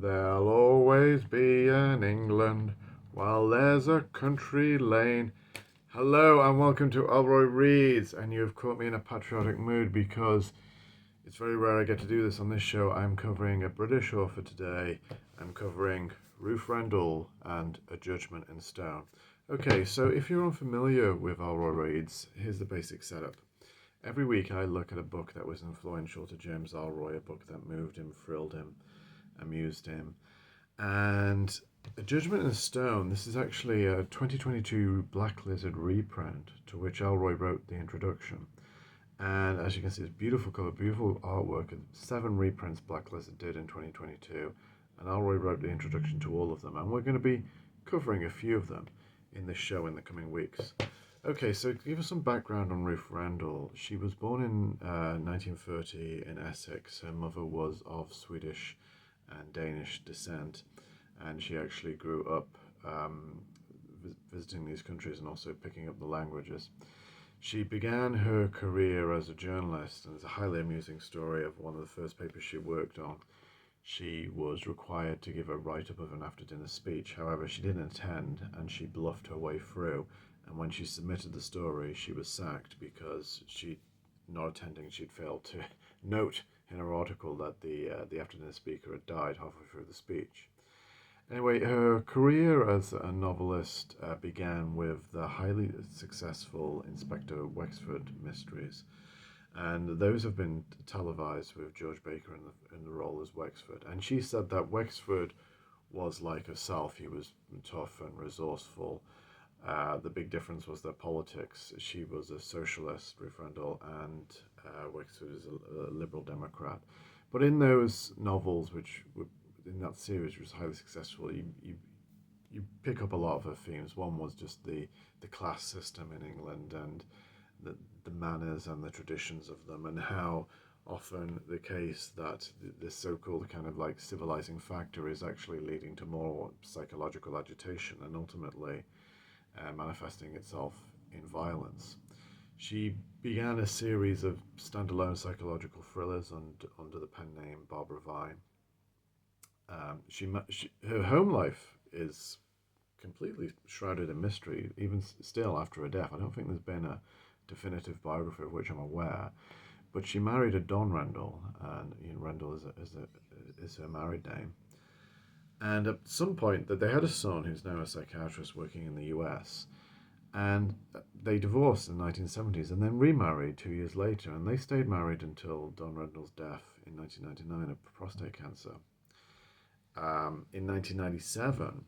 There'll always be an England while there's a country lane. Hello and welcome to Ellroy Reads, and you have caught me in a patriotic mood because it's very rare I get to do this on this show. I'm covering a British author today. I'm covering Ruth Rendell and A Judgement in Stone. Okay, so if you're unfamiliar with Ellroy Reads, here's the basic setup. Every week I look at a book that was influential to James Ellroy, a book that moved him, thrilled him, amused him. And A Judgement in Stone, this is actually a 2022 Black Lizard reprint to which Ellroy wrote the introduction. And as you can see, it's beautiful cover, beautiful artwork. 7 reprints Black Lizard did in 2022. And Ellroy wrote the introduction to all of them. And we're going to be covering a few of them in this show in the coming weeks. Okay, so to give us some background on Ruth Rendell, she was born in 1930 in Essex. Her mother was of Swedish and Danish descent, and she actually grew up visiting these countries and also picking up the languages. She began her career as a journalist, and it's a highly amusing story of one of the first papers she worked on. She was required to give a write-up of an after-dinner speech. However, she didn't attend, and she bluffed her way through. And when she submitted the story, she was sacked because not attending, she'd failed to note in her article that the after-dinner speaker had died halfway through the speech. Anyway, her career as a novelist began with the highly successful Inspector Wexford mysteries, and those have been televised with George Baker in the role as Wexford. And she said that Wexford was like herself. He was tough and resourceful. The big difference was their politics. She was a socialist, Ruth Rendell, and Wexford is a liberal Democrat. But in those novels, which were in that series, which was highly successful, you pick up a lot of her themes. One was just the class system in England and the manners and the traditions of them, and how often the case that this so-called kind of like civilizing factor is actually leading to more psychological agitation and ultimately manifesting itself in violence. She began a series of standalone psychological thrillers under the pen name Barbara Vine. Her home life is completely shrouded in mystery, even still after her death. I don't think there's been a definitive biography of which I'm aware, but she married a Don Rendell, and Rendell is her married name. And at some point, that they had a son who's now a psychiatrist working in the US, and they divorced in the 1970s and then remarried 2 years later, and they stayed married until Don Rendell's death in 1999 of prostate cancer. In 1997,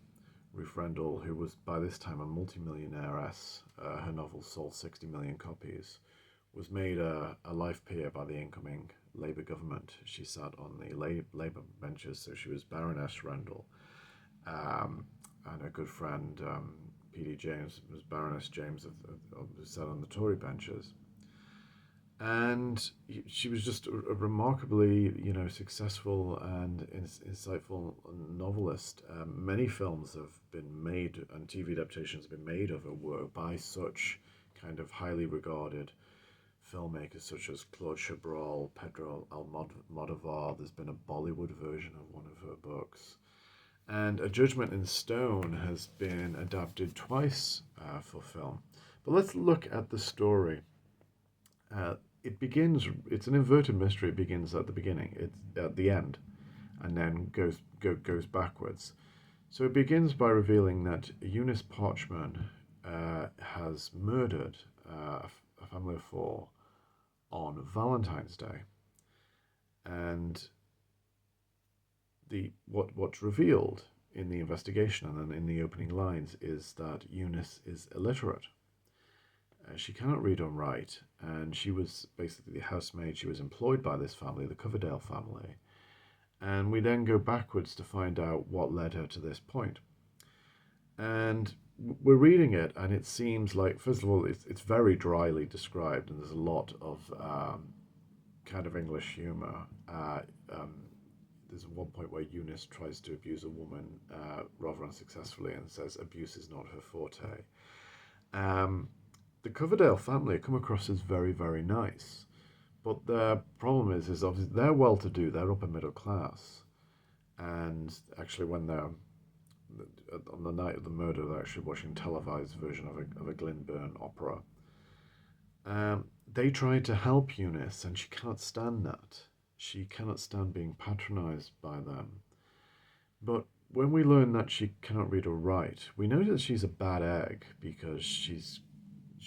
Ruth Rendell, who was by this time a multimillionairess, her novel sold 60 million copies, was made a life peer by the incoming Labour government. She sat on the Labour benches, so she was Baroness Rendell, and her good friend P.D. James was Baroness James, who sat on the Tory benches. And she was just a remarkably, successful and insightful novelist. Many films have been made and TV adaptations have been made of her work by such kind of highly regarded filmmakers such as Claude Chabrol, Pedro Almodovar. There's been a Bollywood version of one of her books. And A Judgement in Stone has been adapted twice for film. But let's look at the story. It's an inverted mystery. It begins at the beginning, it's at the end, and then goes backwards. So it begins by revealing that Eunice Parchman has murdered a family of 4 on Valentine's Day. And what's revealed in the investigation and then in the opening lines is that Eunice is illiterate. She cannot read or write, and she was basically the housemaid. She was employed by this family, the Coverdale family. And we then go backwards to find out what led her to this point. And we're reading it, and it seems like, first of all, it's very dryly described, and there's a lot of kind of English humor. There's one point where Eunice tries to abuse a woman rather unsuccessfully and says abuse is not her forte. The Coverdale family come across as very, very nice, but their problem is obviously they're well-to-do, they're upper middle class, And actually, when they're on the night of the murder, they're actually watching a televised version of a Glyndebourne opera. They try to help Eunice, and she cannot stand that. She cannot stand being patronized by them. But when we learn that she cannot read or write, we know that she's a bad egg because she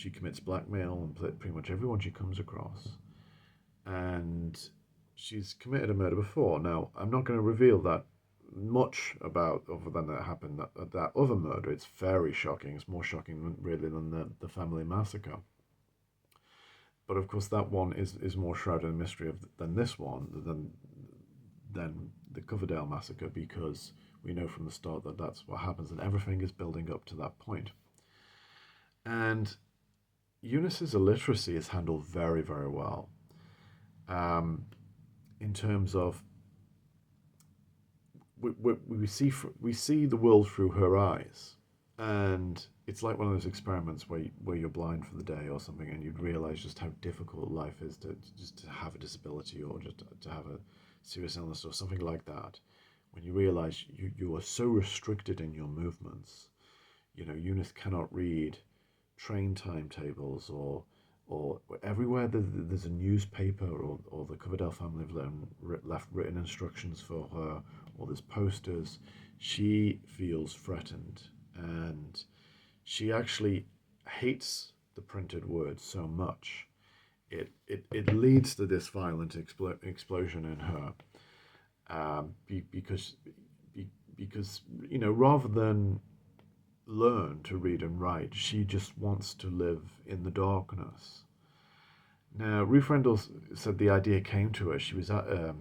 commits blackmail and pretty much everyone she comes across, and she's committed a murder before. Now, I'm not going to reveal that much about other than that happened that other murder. It's very shocking. It's more shocking really than the family massacre. But of course, that one is more shrouded in mystery than this one, than the Coverdale massacre, because we know from the start that that's what happens, and everything is building up to that point. And Eunice's illiteracy is handled very, very well. In terms of we see the world through her eyes, and it's like one of those experiments where you're blind for the day or something, and you'd realize just how difficult life is to have a disability or just to have a serious illness or something like that. When you realize you are so restricted in your movements, Eunice cannot read train timetables or everywhere there's a newspaper or the Coverdale family have left written instructions for her, or there's posters, she feels threatened, and she actually hates the printed words so much. It leads to this violent explosion in her, because rather than learn to read and write, she just wants to live in the darkness. Now, Ruth Rendell said the idea came to her. She was at a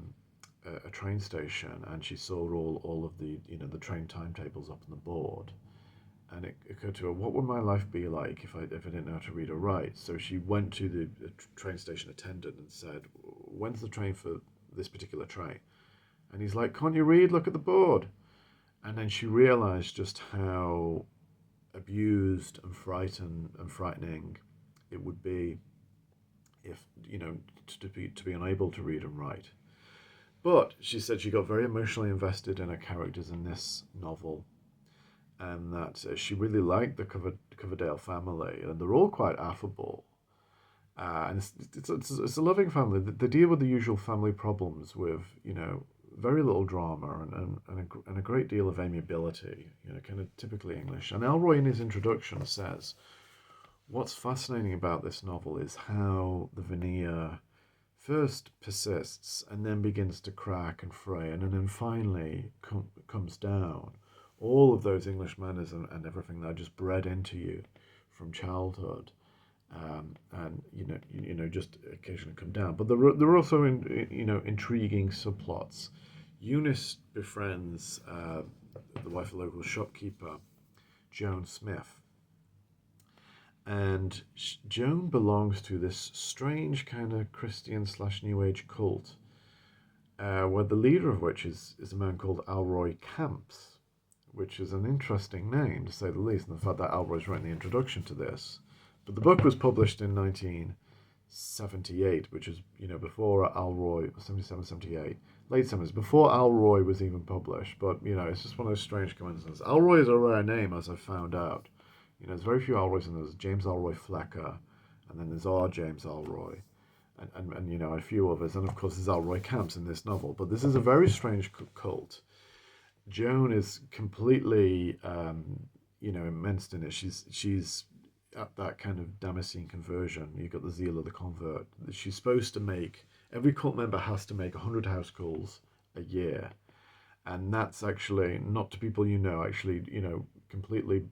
train station, and she saw all of the train timetables up on the board, and it occurred to her, what would my life be like if I didn't know how to read or write? So she went to the train station attendant and said, "When's the train for this particular train?" And he's like, "Can't you read? Look at the board." And then she realized just how abused and frightening it would be if to be unable to read and write. But she said she got very emotionally invested in her characters in this novel, and that she really liked the Coverdale family, and they're all quite affable. And it's a loving family. They deal with the usual family problems with very little drama and a great deal of amiability, kind of typically English. And Ellroy in his introduction says, what's fascinating about this novel is how the veneer first persists and then begins to crack and fray, and then finally comes down. All of those English manners and everything that are just bred into you from childhood, and just occasionally come down. But there are also intriguing subplots. Eunice befriends the wife of the local shopkeeper, Joan Smith. And Joan belongs to this strange kind of Christian/New Age cult, where the leader of which is a man called Ellroy Camps, which is an interesting name, to say the least, and the fact that Ellroy's writing the introduction to this. But the book was published in 1978, which is, before Ellroy, 77, 78, late 70s, before Ellroy was even published. But, it's just one of those strange coincidences. Ellroy is a rare name, as I found out. There's very few Ellroys, and there's James Ellroy Flecker, and then there's R. James Ellroy, and a few others, and of course there's Ellroy Camps in this novel. But this is a very strange cult. Joan is completely, immersed in it. She's at that kind of Damascene conversion. You've got the zeal of the convert. She's supposed to make, every cult member has to make 100 house calls a year. And that's actually not to people actually, completely,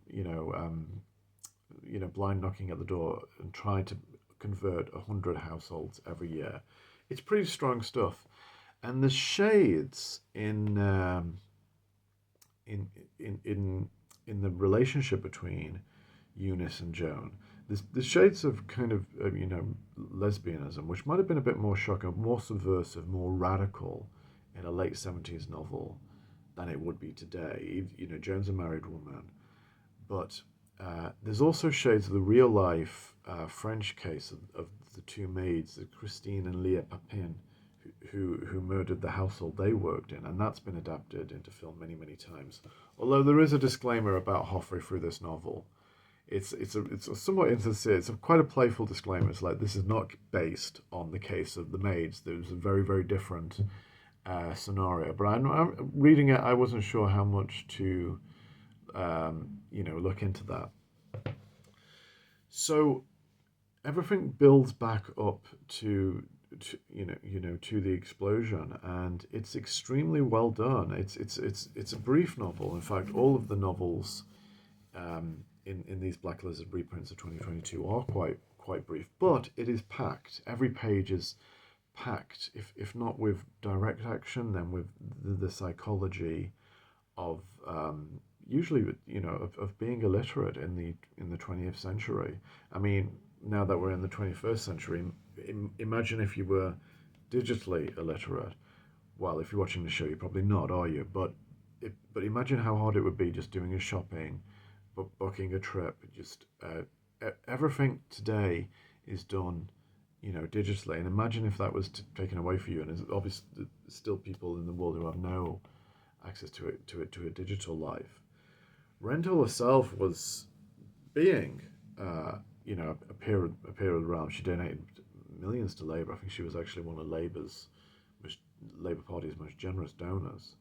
blind knocking at the door and trying to convert 100 households every year. It's pretty strong stuff. And the shades in the relationship between Eunice and Joan, the shades of kind of lesbianism, which might have been a bit more shocking, more subversive, more radical in a late 70s novel than it would be today. Joan's a married woman, but there's also shades of the real life French case of the two maids, Christine and Leah Papin, who murdered the household they worked in, and that's been adapted into film many, many times. Although there is a disclaimer about halfway through this novel. It's a somewhat insincere. It's quite a playful disclaimer. It's like this is not based on the case of the maids. There's a very, very different scenario. But I'm reading it. I wasn't sure how much to look into that. So everything builds back up to the explosion, and it's extremely well done. It's a brief novel. In fact, all of the novels in these Black Lizard reprints of 2022 are quite brief, but it is packed. Every page is packed, if not with direct action, then with the psychology of usually of being illiterate in the 20th century. I mean, now that we're in the 21st century, imagine if you were digitally illiterate. Well, if you're watching the show, you're probably not, are you? But imagine how hard it would be just doing your shopping, booking a trip. Just everything today is done, digitally. And imagine if that was taken away from you. And there's obviously still people in the world who have no access to a digital life. Rendell herself was being, a period realm. She donated millions to Labour. I think she was actually one of Labour Party's most generous donors.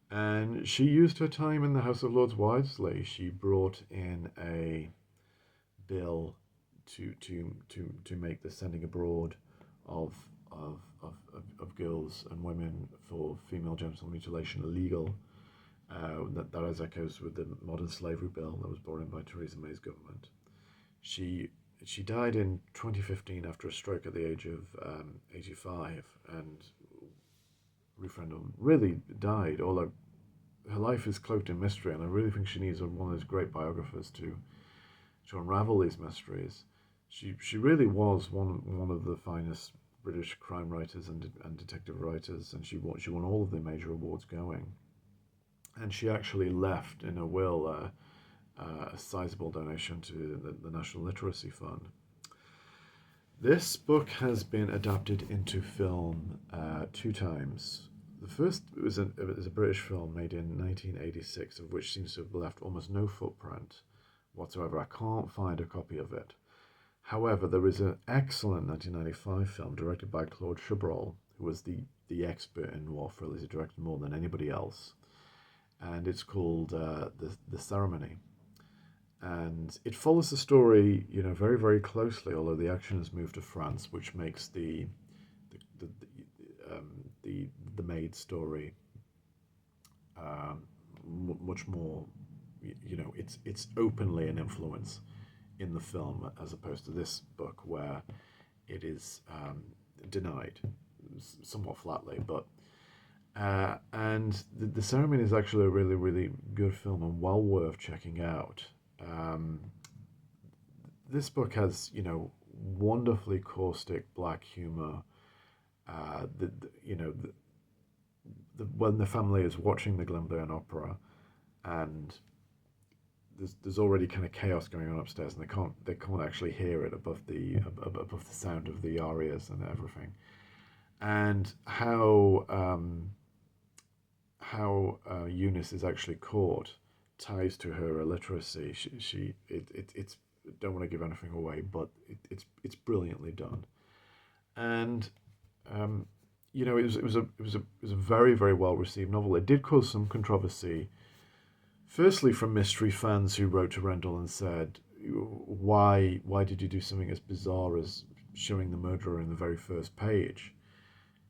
And she used her time in the House of Lords wisely. She brought in a bill to make the sending abroad of girls and women for female genital mutilation illegal. That has echoes with the modern slavery bill that was brought in by Theresa May's government. She died in 2015 after a stroke at the age of 85, and Ruth Rendell really died, although her life is cloaked in mystery, and I really think she needs one of those great biographers to unravel these mysteries. She really was one of the finest British crime writers and detective writers, and she won all of the major awards going. And she actually left in a will a sizable donation to the National Literacy Fund. This book has been adapted into film 2 times. The first was a British film made in 1986, of which seems to have left almost no footprint whatsoever. I can't find a copy of it. However, there is an excellent 1995 film directed by Claude Chabrol, who was the expert in noir thrillers. He directed more than anybody else. And it's called The Ceremony. And it follows the story, very, very closely, although the action has moved to France, which makes the maid story much more, it's openly an influence in the film, as opposed to this book where it is denied somewhat flatly. But and the Ceremony is actually a really, really good film and well worth checking out. This book has, wonderfully caustic black humor. When the family is watching the Glenburn Opera, and there's already kind of chaos going on upstairs, and they can't actually hear it above the sound of the arias and everything, and how Eunice is actually caught ties to her illiteracy. It's don't want to give anything away, but it's brilliantly done, and it was a very, very well received novel. It did cause some controversy. Firstly, from mystery fans who wrote to Rendell and said, "Why did you do something as bizarre as showing the murderer in the very first page?"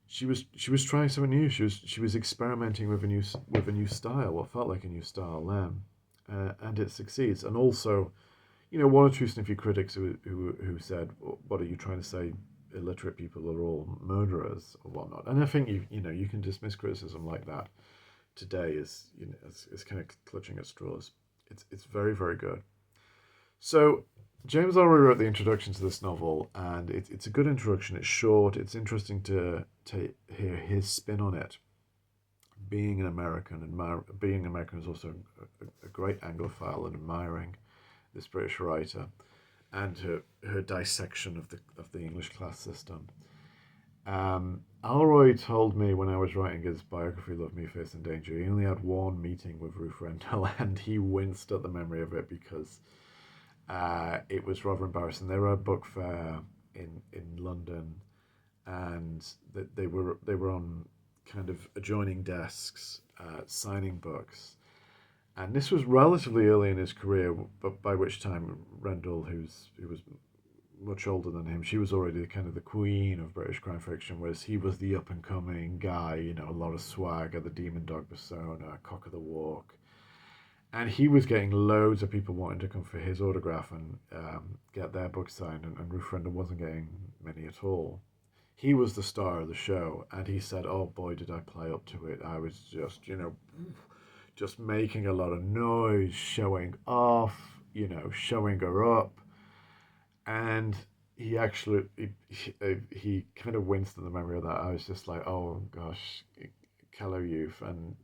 She was trying something new. She was experimenting with a new style, what felt like a new style then, and it succeeds. And also, one or two sniffy critics who said, "What are you trying to say? Illiterate people are all murderers or whatnot?" And I think you can dismiss criticism like that today as as kind of clutching at straws. It's very, very good. So James Ellroy wrote the introduction to this novel, and it's a good introduction. It's short. It's interesting to hear his spin on it. Being an American is also a great Anglophile, and admiring this British writer and her dissection of the English class system. Ellroy told me when I was writing his biography, Love Me, Face and Danger, he only had one meeting with Ruth Rendell, and he winced at the memory of it because it was rather embarrassing. They were at a book fair in London, and they were on kind of adjoining desks signing books. And this was relatively early in his career, but by which time Rendell, who was much older than him, she was already kind of the queen of British crime fiction, whereas he was the up and coming guy, a lot of swagger, the demon dog persona, cock of the walk. And he was getting loads of people wanting to come for his autograph and get their book signed, and Ruth Rendell wasn't getting many at all. He was the star of the show, and he said, "Oh boy, did I play up to it! I was just making a lot of noise, showing off, showing her up." And he actually he kind of winced at the memory of that. I was just like, "Oh gosh, Callow Youth," and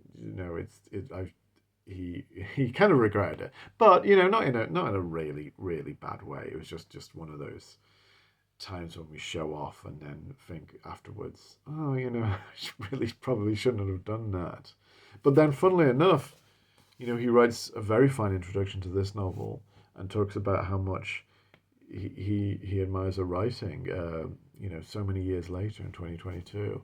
he kind of regretted it, but not in a really really bad way. It was just one of those times when we show off and then think afterwards, oh, I really probably shouldn't have done that. But then, funnily enough, he writes a very fine introduction to this novel and talks about how much he admires her writing. So many years later in 2022,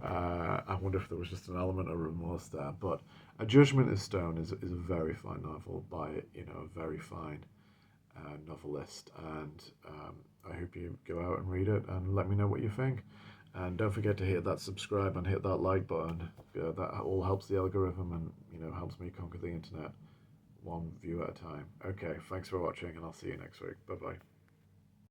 I wonder if there was just an element of remorse there. But A Judgement is Stone is a very fine novel by a very fine novelist, and I hope you go out and read it and let me know what you think. And don't forget to hit that subscribe and hit that like button. That all helps the algorithm and helps me conquer the internet one view at a time. Okay, thanks for watching, and I'll see you next week. Bye bye.